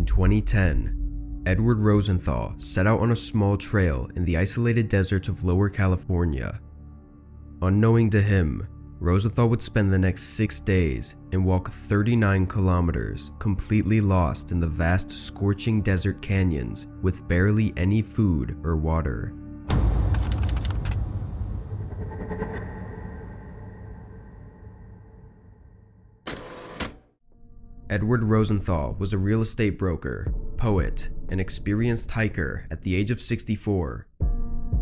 In 2010, Edward Rosenthal set out on a small trail in the isolated deserts of Lower California. Unknowing to him, Rosenthal would spend the next 6 days and walk 39 kilometers completely lost in the vast scorching desert canyons with barely any food or water. Edward Rosenthal was a real estate broker, poet, and experienced hiker at the age of 64.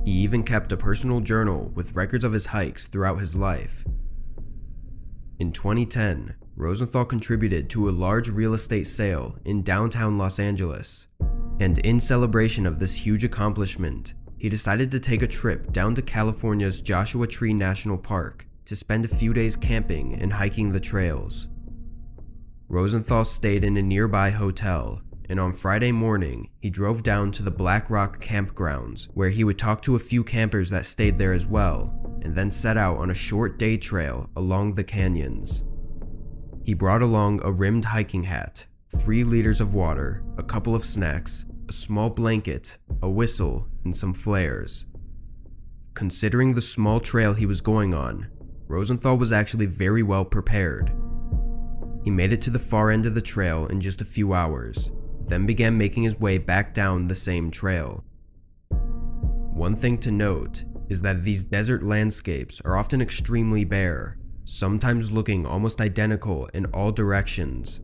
He even kept a personal journal with records of his hikes throughout his life. In 2010, Rosenthal contributed to a large real estate sale in downtown Los Angeles, and in celebration of this huge accomplishment, he decided to take a trip down to California's Joshua Tree National Park to spend a few days camping and hiking the trails. Rosenthal stayed in a nearby hotel, and on Friday morning, he drove down to the Black Rock campgrounds, where he would talk to a few campers that stayed there as well, and then set out on a short day trail along the canyons. He brought along a rimmed hiking hat, 3 liters of water, a couple of snacks, a small blanket, a whistle, and some flares. Considering the small trail he was going on, Rosenthal was actually very well prepared. He made it to the far end of the trail in just a few hours, then began making his way back down the same trail. One thing to note is that these desert landscapes are often extremely bare, sometimes looking almost identical in all directions.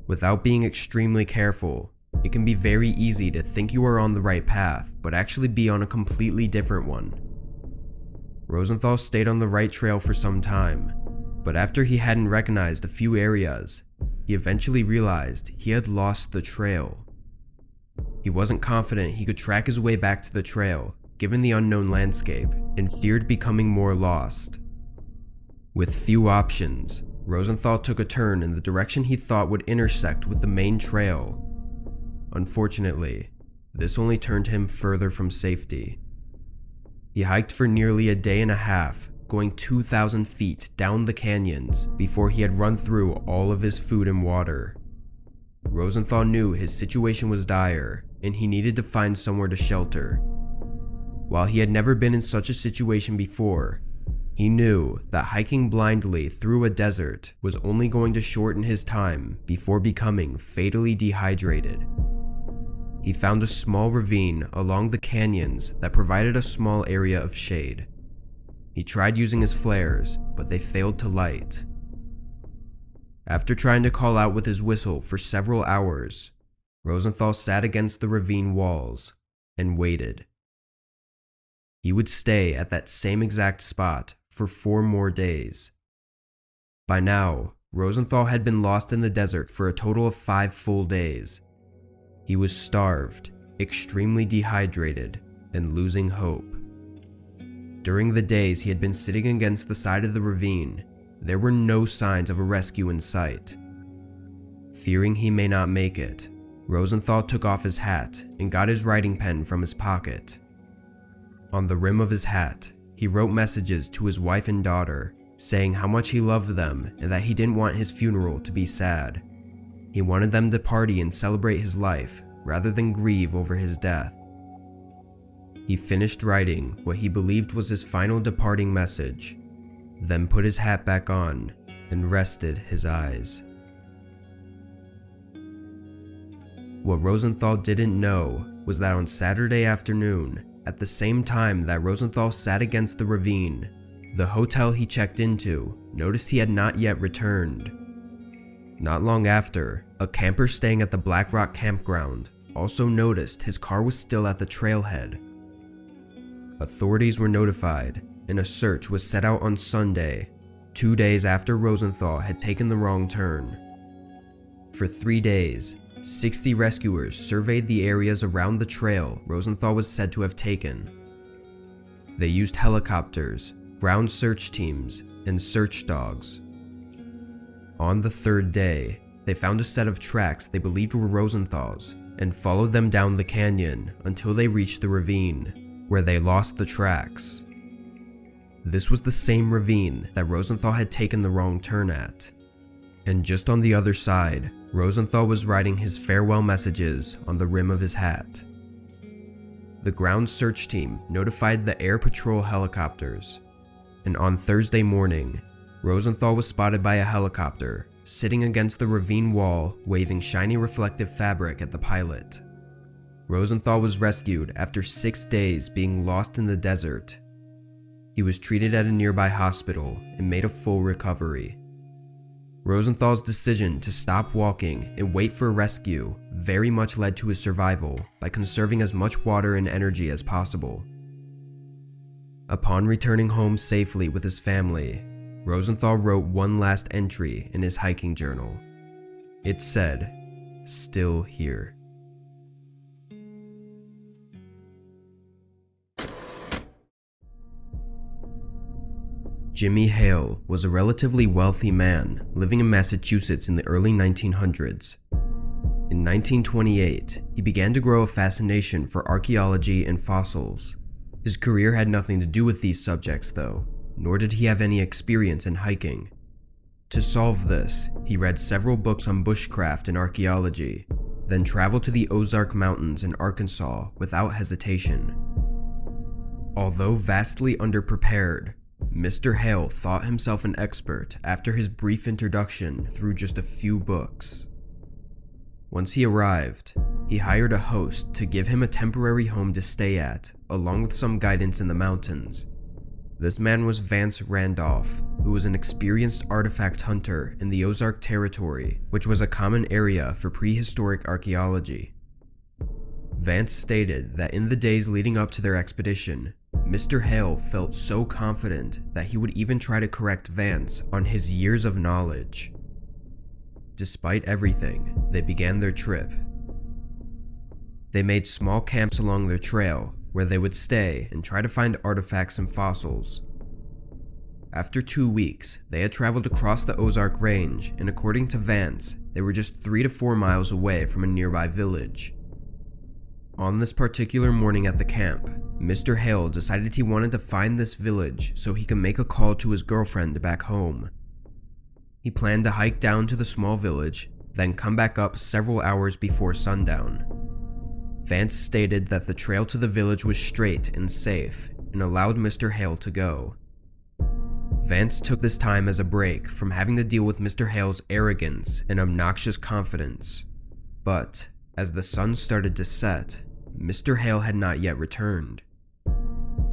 Without being extremely careful, it can be very easy to think you are on the right path, but actually be on a completely different one. Rosenthal stayed on the right trail for some time, but after he hadn't recognized a few areas, he eventually realized he had lost the trail. He wasn't confident he could track his way back to the trail, given the unknown landscape, and feared becoming more lost. With few options, Rosenthal took a turn in the direction he thought would intersect with the main trail. Unfortunately, this only turned him further from safety. He hiked for nearly a day and a half, going 2,000 feet down the canyons before he had run through all of his food and water. Rosenthal knew his situation was dire, and he needed to find somewhere to shelter. While he had never been in such a situation before, he knew that hiking blindly through a desert was only going to shorten his time before becoming fatally dehydrated. He found a small ravine along the canyons that provided a small area of shade. He tried using his flares, but they failed to light. After trying to call out with his whistle for several hours, Rosenthal sat against the ravine walls and waited. He would stay at that same exact spot for 4 more days. By now, Rosenthal had been lost in the desert for a total of 5 full days. He was starved, extremely dehydrated, and losing hope. During the days he had been sitting against the side of the ravine, there were no signs of a rescue in sight. Fearing he may not make it, Rosenthal took off his hat and got his writing pen from his pocket. On the rim of his hat, he wrote messages to his wife and daughter, saying how much he loved them and that he didn't want his funeral to be sad. He wanted them to party and celebrate his life rather than grieve over his death. He finished writing what he believed was his final departing message, then put his hat back on and rested his eyes. What Rosenthal didn't know was that on Saturday afternoon, at the same time that Rosenthal sat against the ravine, the hotel he checked into noticed he had not yet returned. Not long after, a camper staying at the Black Rock campground also noticed his car was still at the trailhead. Authorities were notified, and a search was set out on Sunday, 2 days after Rosenthal had taken the wrong turn. For 3 days, 60 rescuers surveyed the areas around the trail Rosenthal was said to have taken. They used helicopters, ground search teams, and search dogs. On the 3rd day, they found a set of tracks they believed were Rosenthal's and followed them down the canyon until they reached the ravine, where they lost the tracks. This was the same ravine that Rosenthal had taken the wrong turn at. And just on the other side, Rosenthal was writing his farewell messages on the rim of his hat. The ground search team notified the air patrol helicopters, and on Thursday morning, Rosenthal was spotted by a helicopter sitting against the ravine wall, waving shiny reflective fabric at the pilot. Rosenthal was rescued after 6 days being lost in the desert. He was treated at a nearby hospital and made a full recovery. Rosenthal's decision to stop walking and wait for rescue very much led to his survival by conserving as much water and energy as possible. Upon returning home safely with his family, Rosenthal wrote one last entry in his hiking journal. It said, "Still here." Jimmy Hale was a relatively wealthy man living in Massachusetts in the early 1900s. In 1928, he began to grow a fascination for archaeology and fossils. His career had nothing to do with these subjects though, nor did he have any experience in hiking. To solve this, he read several books on bushcraft and archaeology, then traveled to the Ozark Mountains in Arkansas without hesitation. Although vastly underprepared, Mr. Hale thought himself an expert after his brief introduction through just a few books. Once he arrived, he hired a host to give him a temporary home to stay at, along with some guidance in the mountains. This man was Vance Randolph, who was an experienced artifact hunter in the Ozark Territory, which was a common area for prehistoric archaeology. Vance stated that in the days leading up to their expedition, Mr. Hale felt so confident that he would even try to correct Vance on his years of knowledge. Despite everything, they began their trip. They made small camps along their trail where they would stay and try to find artifacts and fossils. After 2 weeks, they had traveled across the Ozark Range, and according to Vance, they were just 3 to 4 miles away from a nearby village. On this particular morning at the camp, Mr. Hale decided he wanted to find this village so he could make a call to his girlfriend back home. He planned to hike down to the small village, then come back up several hours before sundown. Vance stated that the trail to the village was straight and safe and allowed Mr. Hale to go. Vance took this time as a break from having to deal with Mr. Hale's arrogance and obnoxious confidence. But as the sun started to set, Mr. Hale had not yet returned.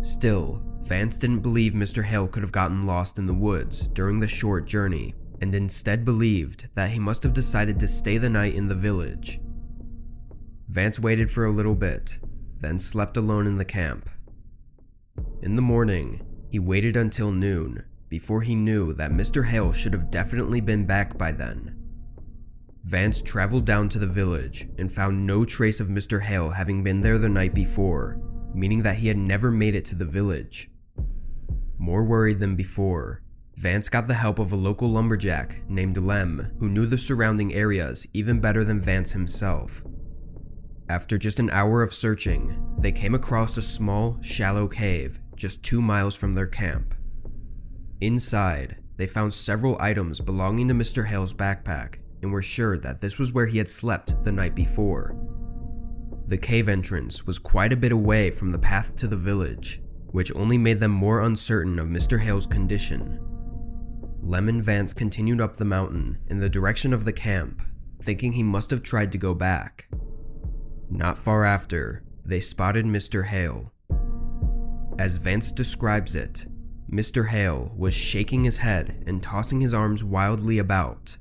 Still, Vance didn't believe Mr. Hale could have gotten lost in the woods during the short journey, and instead believed that he must have decided to stay the night in the village. Vance waited for a little bit, then slept alone in the camp. In the morning, he waited until noon before he knew that Mr. Hale should have definitely been back by then. Vance traveled down to the village and found no trace of Mr. Hale having been there the night before, meaning that he had never made it to the village. More worried than before, Vance got the help of a local lumberjack named Lem, who knew the surrounding areas even better than Vance himself. After just an hour of searching, they came across a small, shallow cave just 2 miles from their camp. Inside, they found several items belonging to Mr. Hale's backpack and were sure that this was where he had slept the night before. The cave entrance was quite a bit away from the path to the village, which only made them more uncertain of Mr. Hale's condition. Lem and Vance continued up the mountain in the direction of the camp, thinking he must have tried to go back. Not far after, they spotted Mr. Hale. As Vance describes it, Mr. Hale was shaking his head and tossing his arms wildly about.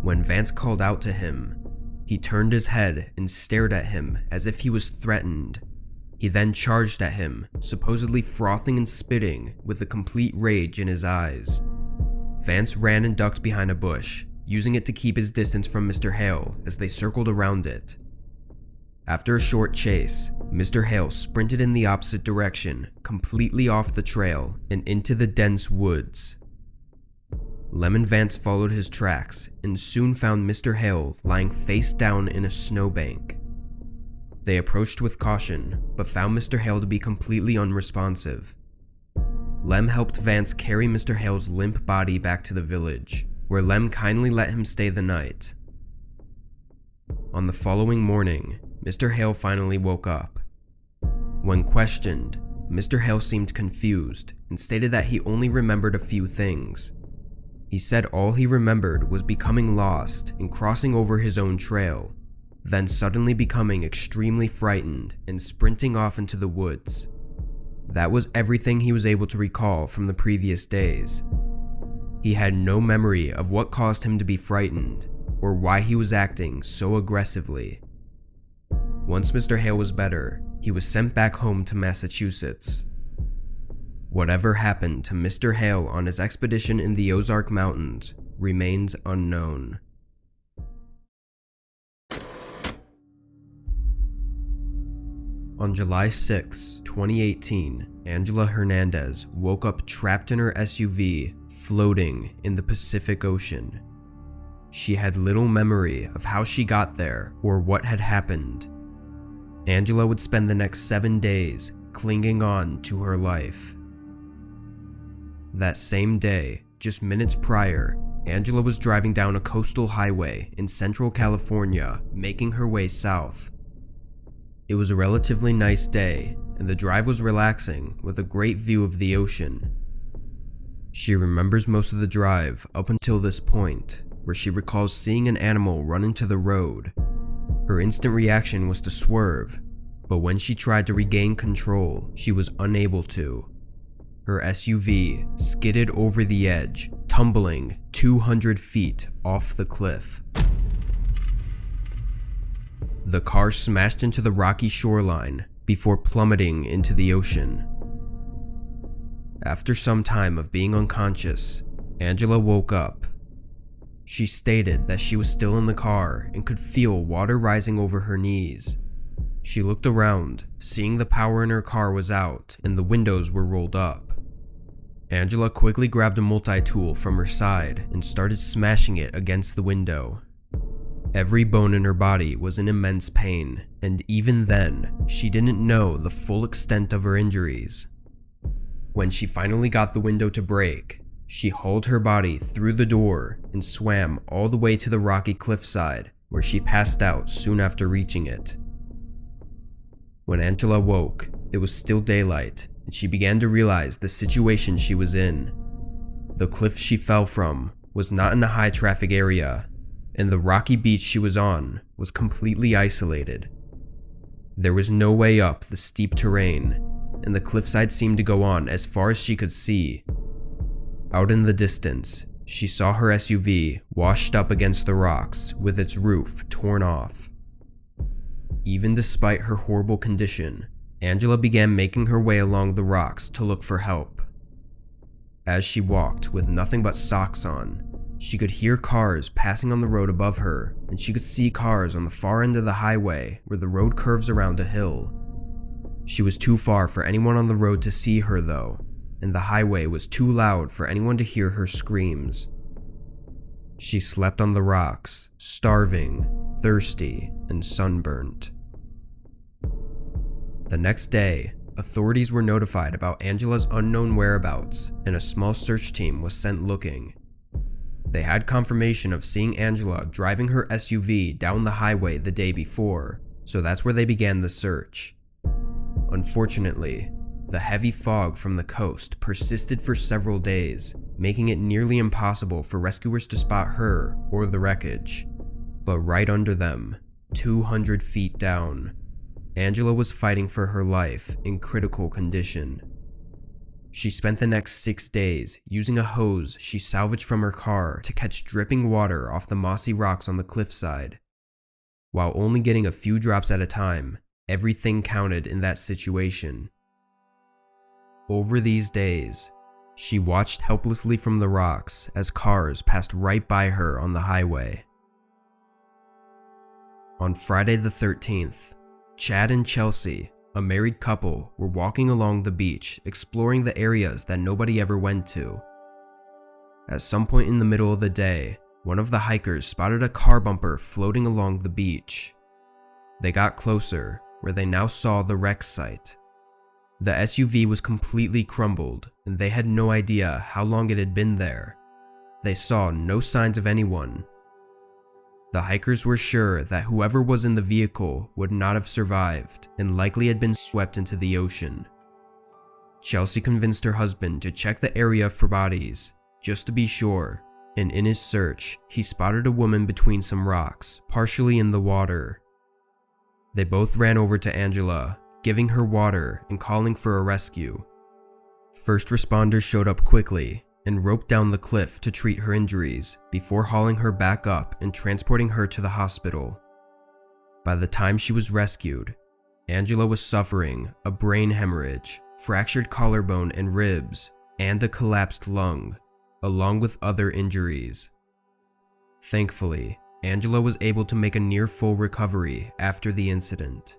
When Vance called out to him, he turned his head and stared at him as if he was threatened. He then charged at him, supposedly frothing and spitting with a complete rage in his eyes. Vance ran and ducked behind a bush, using it to keep his distance from Mr. Hale as they circled around it. After a short chase, Mr. Hale sprinted in the opposite direction, completely off the trail and into the dense woods. Lem and Vance followed his tracks and soon found Mr. Hale lying face down in a snowbank. They approached with caution, but found Mr. Hale to be completely unresponsive. Lem helped Vance carry Mr. Hale's limp body back to the village, where Lem kindly let him stay the night. On the following morning, Mr. Hale finally woke up. When questioned, Mr. Hale seemed confused and stated that he only remembered a few things. He said all he remembered was becoming lost and crossing over his own trail, then suddenly becoming extremely frightened and sprinting off into the woods. That was everything he was able to recall from the previous days. He had no memory of what caused him to be frightened or why he was acting so aggressively. Once Mr. Hale was better, he was sent back home to Massachusetts. Whatever happened to Mr. Hale on his expedition in the Ozark Mountains remains unknown. On July 6, 2018, Angela Hernandez woke up trapped in her SUV, floating in the Pacific Ocean. She had little memory of how she got there or what had happened. Angela would spend the next 7 days clinging on to her life. That same day, just minutes prior, Angela was driving down a coastal highway in Central California, making her way south. It was a relatively nice day, and the drive was relaxing with a great view of the ocean. She remembers most of the drive up until this point, where she recalls seeing an animal run into the road. Her instant reaction was to swerve, but when she tried to regain control, she was unable to. Her SUV skidded over the edge, tumbling 200 feet off the cliff. The car smashed into the rocky shoreline before plummeting into the ocean. After some time of being unconscious, Angela woke up. She stated that she was still in the car and could feel water rising over her knees. She looked around, seeing the power in her car was out and the windows were rolled up. Angela quickly grabbed a multi-tool from her side and started smashing it against the window. Every bone in her body was in immense pain, and even then, she didn't know the full extent of her injuries. When she finally got the window to break, she hauled her body through the door and swam all the way to the rocky cliffside, where she passed out soon after reaching it. When Angela woke, it was still daylight, and she began to realize the situation she was in. The cliff she fell from was not in a high traffic area, and the rocky beach she was on was completely isolated. There was no way up the steep terrain, and the cliffside seemed to go on as far as she could see. Out in the distance, she saw her SUV washed up against the rocks with its roof torn off. Even despite her horrible condition, Angela began making her way along the rocks to look for help. As she walked with nothing but socks on, she could hear cars passing on the road above her, and she could see cars on the far end of the highway where the road curves around a hill. She was too far for anyone on the road to see her though, and the highway was too loud for anyone to hear her screams. She slept on the rocks, starving, thirsty, and sunburnt. The next day, authorities were notified about Angela's unknown whereabouts, and a small search team was sent looking. They had confirmation of seeing Angela driving her SUV down the highway the day before, so that's where they began the search. Unfortunately, the heavy fog from the coast persisted for several days, making it nearly impossible for rescuers to spot her or the wreckage. But right under them, 200 feet down, Angela was fighting for her life in critical condition. She spent the next 6 days using a hose she salvaged from her car to catch dripping water off the mossy rocks on the cliffside. While only getting a few drops at a time, everything counted in that situation. Over these days, she watched helplessly from the rocks as cars passed right by her on the highway. On Friday the 13th, Chad and Chelsea, a married couple, were walking along the beach exploring the areas that nobody ever went to. At some point in the middle of the day, one of the hikers spotted a car bumper floating along the beach. They got closer, where they now saw the wreck site. The SUV was completely crumbled, and they had no idea how long it had been there. They saw no signs of anyone. The hikers were sure that whoever was in the vehicle would not have survived and likely had been swept into the ocean. Chelsea convinced her husband to check the area for bodies, just to be sure, and in his search, he spotted a woman between some rocks, partially in the water. They both ran over to Angela, giving her water and calling for a rescue. First responders showed up quickly and roped down the cliff to treat her injuries before hauling her back up and transporting her to the hospital. By the time she was rescued, Angela was suffering a brain hemorrhage, fractured collarbone and ribs, and a collapsed lung, along with other injuries. Thankfully, Angela was able to make a near full recovery after the incident.